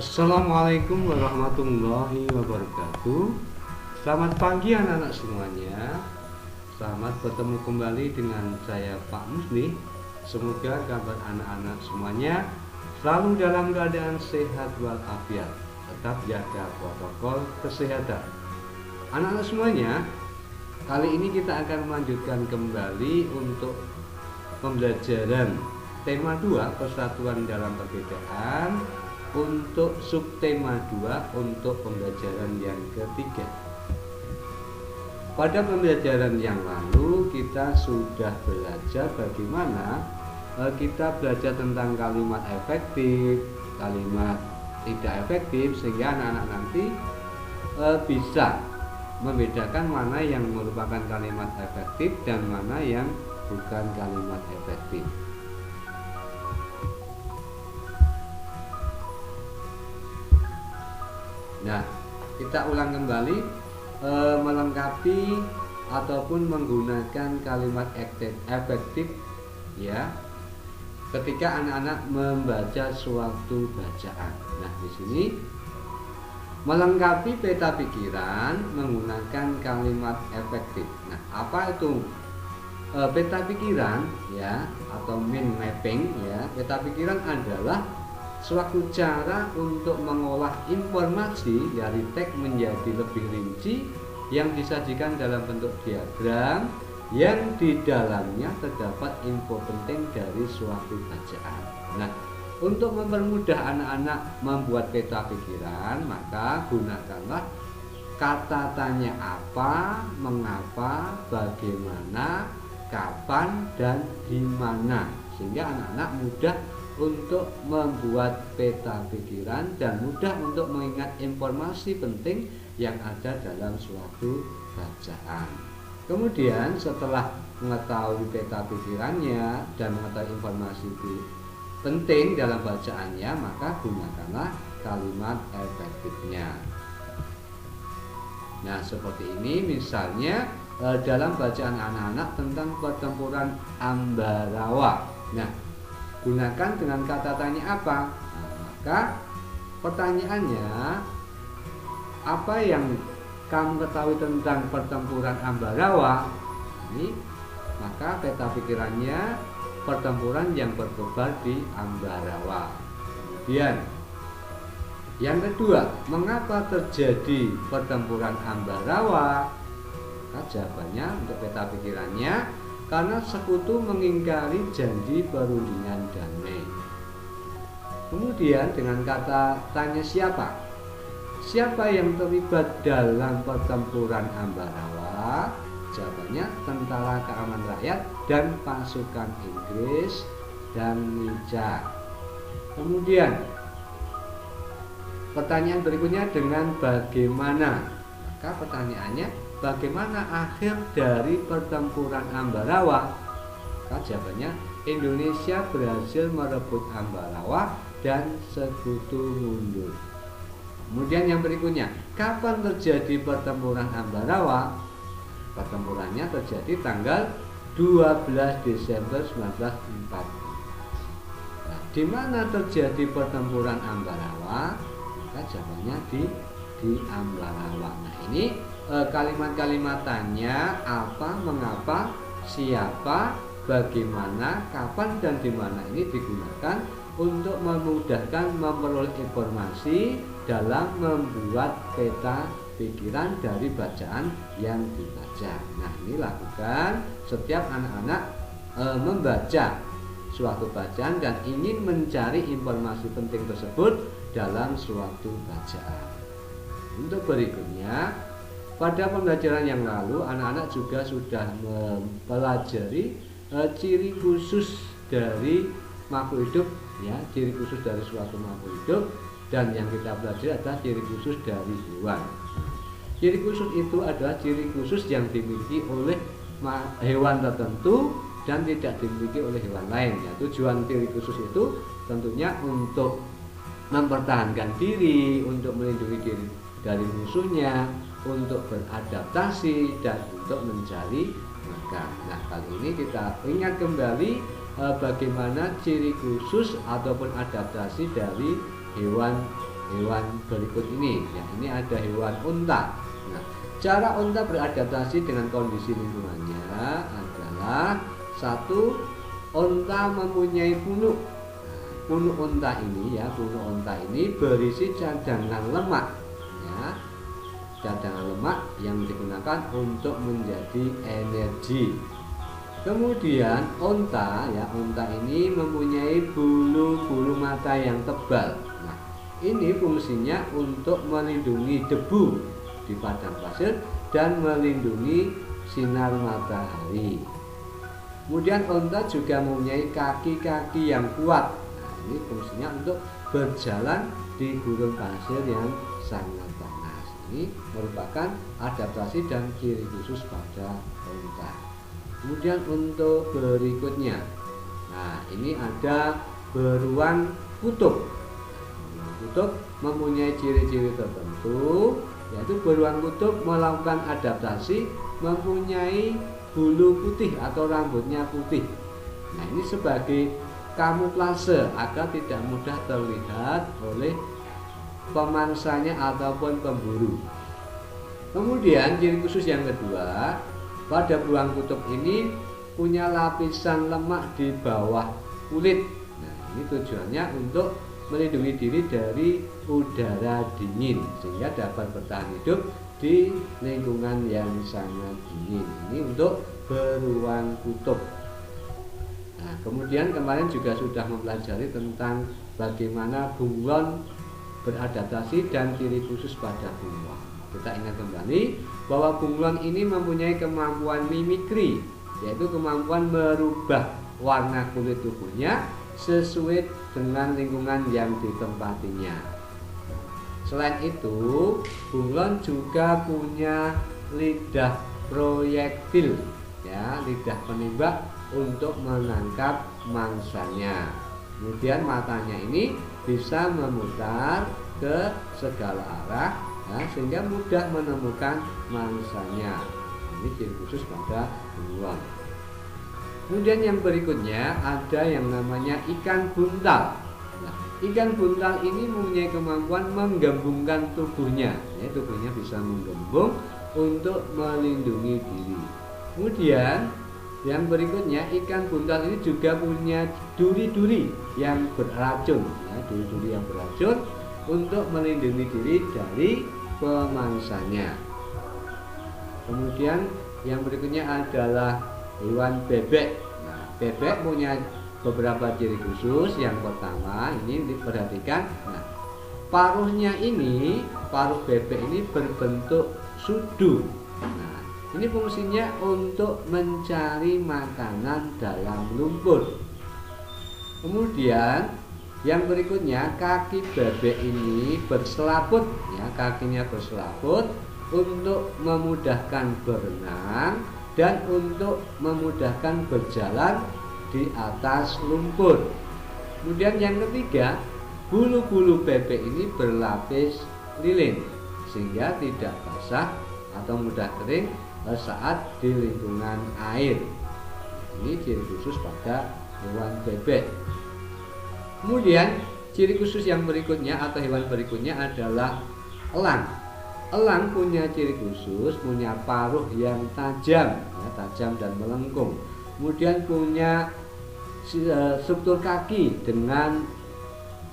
Assalamualaikum warahmatullahi wabarakatuh. Selamat pagi anak-anak semuanya. Selamat bertemu kembali dengan saya Pak Musli. Semoga kabar anak-anak semuanya selalu dalam keadaan sehat walafiat. Tetap jaga protokol kesehatan. Anak-anak semuanya, kali ini kita akan melanjutkan kembali untuk pembelajaran tema 2 persatuan dalam perbedaan untuk subtema 2 untuk pembelajaran yang ketiga. Pada pembelajaran yang lalu kita sudah belajar bagaimana kita belajar tentang kalimat efektif, kalimat tidak efektif, sehingga anak-anak nanti bisa membedakan mana yang merupakan kalimat efektif dan mana yang bukan kalimat efektif. Nah, kita ulang kembali melengkapi ataupun menggunakan kalimat efektif ya ketika anak-anak membaca suatu bacaan. Nah, di sini melengkapi peta pikiran menggunakan kalimat efektif. Nah, apa itu peta pikiran ya atau mind mapping ya? Peta pikiran adalah suatu cara untuk mengolah informasi dari teks menjadi lebih rinci yang disajikan dalam bentuk diagram yang di dalamnya terdapat info penting dari suatu bacaan. Nah, untuk mempermudah anak-anak membuat peta pikiran, maka gunakanlah kata tanya apa, mengapa, bagaimana, kapan, dan di mana, sehingga anak-anak mudah untuk membuat peta pikiran dan mudah untuk mengingat informasi penting yang ada dalam suatu bacaan. Kemudian setelah mengetahui peta pikirannya dan mengetahui informasi penting dalam bacaannya, maka gunakanlah kalimat efektifnya. Nah, seperti ini misalnya dalam bacaan anak-anak tentang pertempuran Ambarawa. Nah, gunakan dengan kata tanya apa? Nah, maka pertanyaannya, apa yang kamu ketahui tentang pertempuran Ambarawa? Ini maka peta pikirannya pertempuran yang berkobar di Ambarawa. Kemudian yang kedua, mengapa terjadi pertempuran Ambarawa? Maka jawabannya untuk peta pikirannya, karena sekutu mengingkari janji perundingan damai. Kemudian dengan kata tanya siapa? Siapa yang terlibat dalam pertempuran Ambarawa? Jawabannya Tentara Keamanan Rakyat dan pasukan Inggris dan Nica. Kemudian pertanyaan berikutnya dengan bagaimana? Maka pertanyaannya, bagaimana akhir dari pertempuran Ambarawa? Maka jawabannya, Indonesia berhasil merebut Ambarawa dan sekutu mundur. Kemudian yang berikutnya, kapan terjadi pertempuran Ambarawa? Pertempurannya terjadi tanggal 12 Desember 1940. Nah, di mana terjadi pertempuran Ambarawa? Maka jawabannya di Ambarawa. Nah, ini kalimat-kalimat tanya apa, mengapa, siapa, bagaimana, kapan, dan di mana ini digunakan untuk memudahkan memperoleh informasi dalam membuat peta pikiran dari bacaan yang dibaca. Nah, ini lakukan setiap anak-anak membaca suatu bacaan dan ingin mencari informasi penting tersebut dalam suatu bacaan. Untuk berikutnya, pada pembelajaran yang lalu anak-anak juga sudah mempelajari ciri khusus dari makhluk hidup ya, ciri khusus dari suatu makhluk hidup, dan yang kita pelajari adalah ciri khusus dari hewan. Ciri khusus itu adalah ciri khusus yang dimiliki oleh hewan tertentu dan tidak dimiliki oleh hewan lain ya. Tujuan ciri khusus itu tentunya untuk mempertahankan diri, untuk melindungi diri dari musuhnya, untuk beradaptasi, dan untuk mencari makan. Nah, kali ini kita ingat kembali bagaimana ciri khusus ataupun adaptasi dari hewan hewan berikut ini. Ya, ini ada hewan unta. Nah, cara unta beradaptasi dengan kondisi lingkungannya adalah satu, unta mempunyai punuk. Punuk unta ini berisi cadangan lemak. Ya, cadangan lemak yang digunakan untuk menjadi energi. Kemudian unta ini mempunyai bulu mata yang tebal. Nah, ini fungsinya untuk melindungi debu di padang pasir dan melindungi sinar matahari. Kemudian unta juga mempunyai kaki-kaki yang kuat. Nah, ini fungsinya untuk berjalan di gurun pasir yang sangat panas. Ini merupakan adaptasi dan ciri khusus pada unta. Kemudian untuk berikutnya, nah ini ada beruang kutub. Beruang kutub mempunyai ciri-ciri tertentu, yaitu beruang kutub melakukan adaptasi mempunyai bulu putih atau rambutnya putih. Nah, ini sebagai kamuflase agar tidak mudah terlihat oleh pemangsanya ataupun pemburu. Kemudian ciri khusus yang kedua, pada beruang kutub ini punya lapisan lemak di bawah kulit. Nah, ini tujuannya untuk melindungi diri dari udara dingin sehingga dapat bertahan hidup di lingkungan yang sangat dingin. Ini untuk beruang kutub. Nah, kemudian kemarin juga sudah mempelajari tentang bagaimana bunglon beradaptasi dan ciri khusus pada bunglon. Kita ingat kembali bahwa bunglon ini mempunyai kemampuan mimikri, yaitu kemampuan merubah warna kulit tubuhnya sesuai dengan lingkungan yang ditempatinya. Selain itu, bunglon juga punya lidah proyektil, ya, lidah penembak untuk menangkap mangsanya. Kemudian matanya ini bisa memutar ke segala arah, ya, sehingga mudah menemukan mangsanya. Ini ciri khusus pada bunglon. Kemudian yang berikutnya ada yang namanya ikan buntal. Nah, ikan buntal ini mempunyai kemampuan menggembungkan tubuhnya, ya, tubuhnya bisa menggembung untuk melindungi diri. Kemudian yang berikutnya, ikan buntal ini juga punya duri-duri yang beracun, ya, duri-duri yang beracun untuk melindungi diri dari pemangsanya. Kemudian yang berikutnya adalah hewan bebek. Nah, bebek punya beberapa ciri khusus. Yang pertama, ini diperhatikan. Nah, paruhnya ini, paruh bebek ini berbentuk sudu. Nah, ini fungsinya untuk mencari makanan dalam lumpur. Kemudian yang berikutnya, kaki bebek ini berselaput, ya, kakinya berselaput untuk memudahkan berenang dan untuk memudahkan berjalan di atas lumpur. Kemudian yang ketiga, bulu-bulu bebek ini berlapis lilin sehingga tidak basah atau mudah kering saat di lingkungan air. Ini ciri khusus pada hewan bebek. Kemudian ciri khusus yang berikutnya atau hewan berikutnya adalah elang. Elang punya ciri khusus, punya paruh yang tajam, ya, tajam dan melengkung. Kemudian punya struktur kaki dengan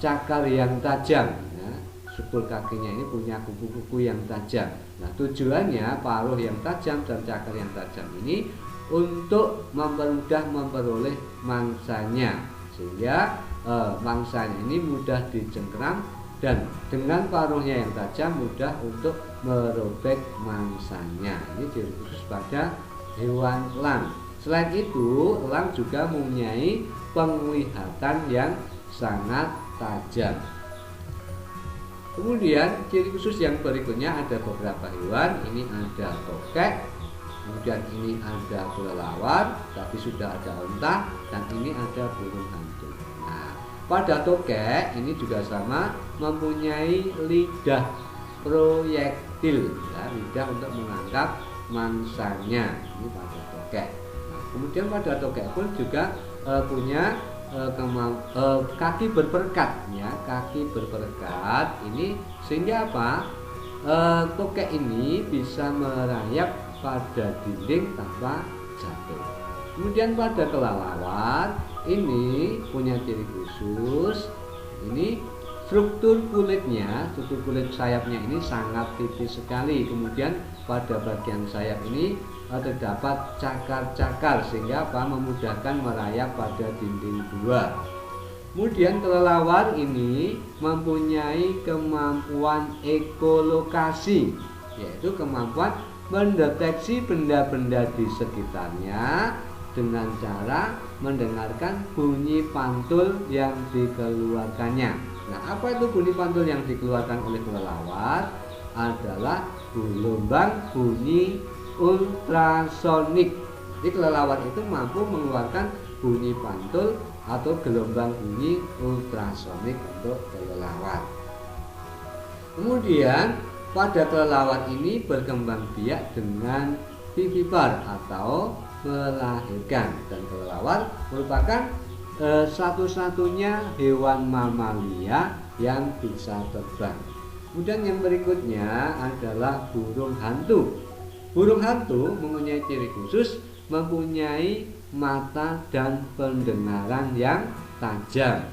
cakar yang tajam, ya. Struktur kakinya ini punya kuku-kuku yang tajam. Nah, tujuannya paruh yang tajam dan cakar yang tajam ini untuk mempermudah memperoleh mangsanya, sehingga mangsanya ini mudah dicengkeram dan dengan paruhnya yang tajam mudah untuk merobek mangsanya. Ini ciri khusus pada hewan elang. Selain itu, elang juga mempunyai penglihatan yang sangat tajam. Kemudian ciri khusus yang berikutnya ada beberapa hewan. Ini ada tokek, kemudian ini ada kelelawar, tapi sudah ada unta, dan ini ada burung hantu. Nah, pada tokek ini juga sama, mempunyai lidah proyektil, ya, lidah untuk menangkap mangsanya. Ini pada tokek. Nah, kemudian pada tokek pun juga punya kaki berperekat ya, kaki berperekat ini, sehingga apa? Tokek ini bisa merayap pada dinding tanpa jatuh. Kemudian pada kelelawar ini punya ciri khusus, ini struktur kulit sayapnya ini sangat tipis sekali. Kemudian pada bagian sayap ini terdapat cakar-cakar sehingga apa? Memudahkan merayap pada dinding gua. Kemudian kelelawar ini mempunyai kemampuan ekolokasi, yaitu kemampuan mendeteksi benda-benda di sekitarnya dengan cara mendengarkan bunyi pantul yang dikeluarkannya. Nah, apa itu bunyi pantul yang dikeluarkan oleh kelelawar? Adalah gelombang bunyi ultrasonik. Jadi kelelawar itu mampu mengeluarkan bunyi pantul atau gelombang bunyi ultrasonik untuk kelelawar. Kemudian pada kelelawar ini berkembang biak dengan vivipar atau melahirkan, dan kelelawar merupakan satu-satunya hewan mamalia yang bisa terbang. Kemudian yang berikutnya adalah burung hantu. Burung hantu mempunyai ciri khusus, mempunyai mata dan pendengaran yang tajam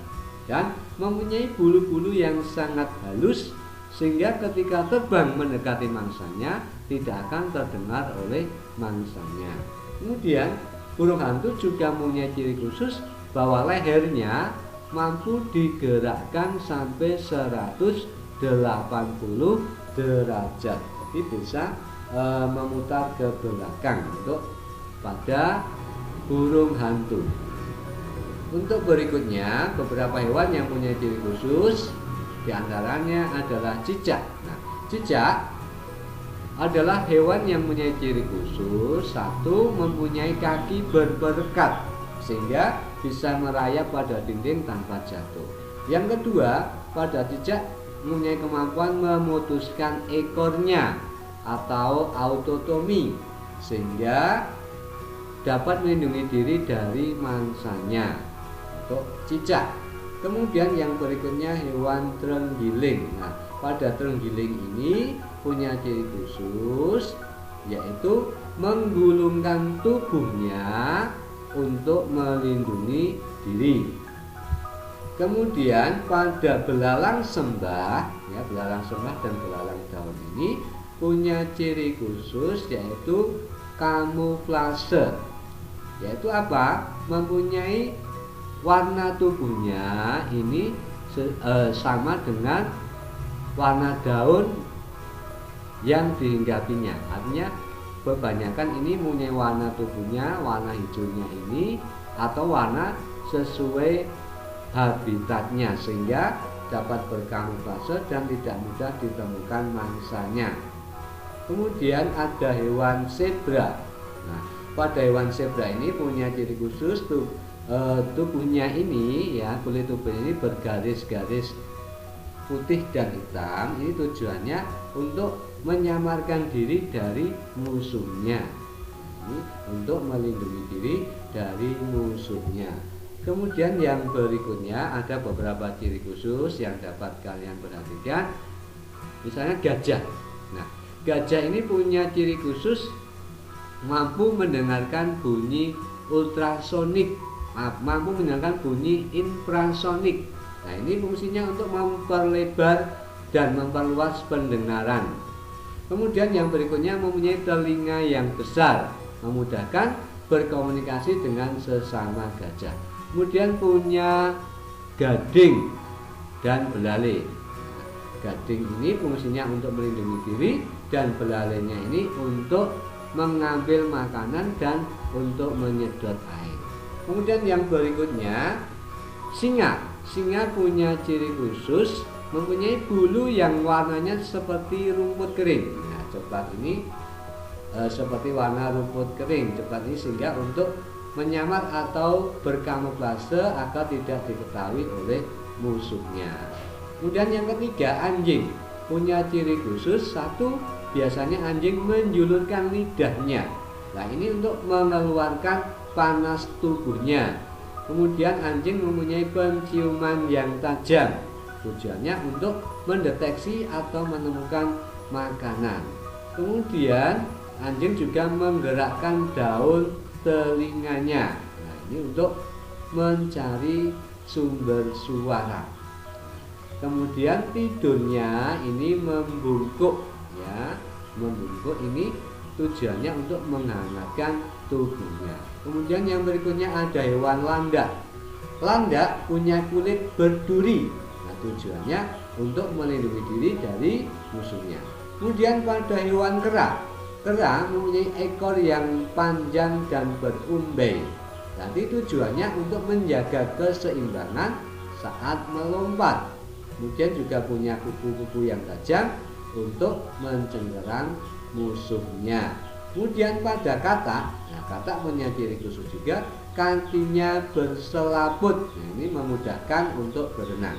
dan mempunyai bulu-bulu yang sangat halus, sehingga ketika terbang mendekati mangsanya tidak akan terdengar oleh mangsanya. Kemudian burung hantu juga mempunyai ciri khusus bahwa lehernya mampu digerakkan sampai 180 derajat, jadi bisa memutar ke belakang untuk pada burung hantu. Untuk berikutnya beberapa hewan yang punya ciri khusus, diantaranya adalah cicak. Nah, cicak adalah hewan yang mempunyai ciri khusus. Satu, mempunyai kaki berperekat sehingga bisa merayap pada dinding tanpa jatuh. Yang kedua, pada cicak mempunyai kemampuan memutuskan ekornya atau autotomi sehingga dapat melindungi diri dari mangsanya untuk cicak. Kemudian yang berikutnya hewan terenggiling. Nah, pada terenggiling ini punya ciri khusus, yaitu menggulungkan tubuhnya untuk melindungi diri. Kemudian pada belalang sembah, ya, belalang sembah dan belalang daun ini punya ciri khusus, yaitu kamuflase. Yaitu apa? Mempunyai warna tubuhnya ini sama dengan warna daun yang dihinggapinya. Artinya kebanyakan ini mempunyai warna tubuhnya, warna hijaunya ini atau warna sesuai habitatnya sehingga dapat berkamuflase dan tidak mudah ditemukan mangsanya. Kemudian ada hewan zebra. Nah, pada hewan zebra ini punya ciri khusus tubuhnya ini, ya, kulit tubuh ini bergaris-garis putih dan hitam. Ini tujuannya untuk menyamarkan diri dari musuhnya. Ini untuk melindungi diri dari musuhnya. Kemudian yang berikutnya ada beberapa ciri khusus yang dapat kalian perhatikan. Misalnya gajah. Nah, gajah ini punya ciri khusus mampu mendengarkan bunyi ultrasonik, mampu mendengarkan bunyi infrasonik. Nah, ini fungsinya untuk memperlebar dan memperluas pendengaran. Kemudian yang berikutnya mempunyai telinga yang besar, memudahkan berkomunikasi dengan sesama gajah. Kemudian punya gading dan belalai. Gading ini fungsinya untuk melindungi diri dan belalainya ini untuk mengambil makanan dan untuk menyedot air. Kemudian yang berikutnya singa. Singa punya ciri khusus, mempunyai bulu yang warnanya seperti rumput kering. Nah, cepat ini seperti warna rumput kering, cepat ini sehingga untuk menyamar atau berkamuflase agar tidak diketahui oleh musuhnya. Kemudian yang ketiga, anjing punya ciri khusus. Satu, biasanya anjing menjulurkan lidahnya. Nah, ini untuk mengeluarkan panas tubuhnya. Kemudian anjing mempunyai penciuman yang tajam. Tujuannya untuk mendeteksi atau menemukan makanan. Kemudian anjing juga menggerakkan daun telinganya. Nah, ini untuk mencari sumber suara. Kemudian tidurnya ini membungkuk ya. Membungkuk ini tujuannya untuk menghangatkan tubuhnya. Kemudian yang berikutnya ada hewan landak. Landak punya kulit berduri. Nah, tujuannya untuk melindungi diri dari musuhnya. Kemudian pada hewan kera. Kera mempunyai ekor yang panjang dan berumbai. Nanti tujuannya untuk menjaga keseimbangan saat melompat. Kemudian juga punya kuku-kuku yang tajam untuk mencengkeram musuhnya. Kemudian pada katak, nah katak punya ciri khusus juga, kakinya berselaput. Nah, ini memudahkan untuk berenang.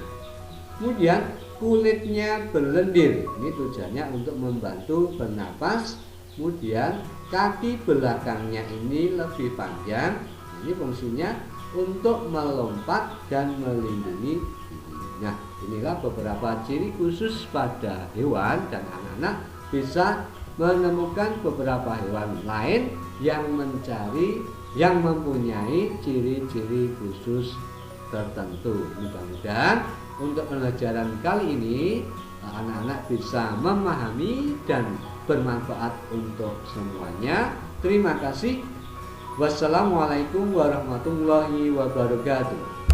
Kemudian kulitnya berlendir. Ini tujuannya untuk membantu bernapas. Kemudian kaki belakangnya ini lebih panjang. Ini fungsinya untuk melompat dan melindungi diri. Nah, inilah beberapa ciri khusus pada hewan, dan anak-anak bisa menemukan beberapa hewan lain yang mempunyai ciri-ciri khusus tertentu. Mudah-mudahan untuk pelajaran kali ini anak-anak bisa memahami dan bermanfaat untuk semuanya. Terima kasih. Wassalamualaikum warahmatullahi wabarakatuh.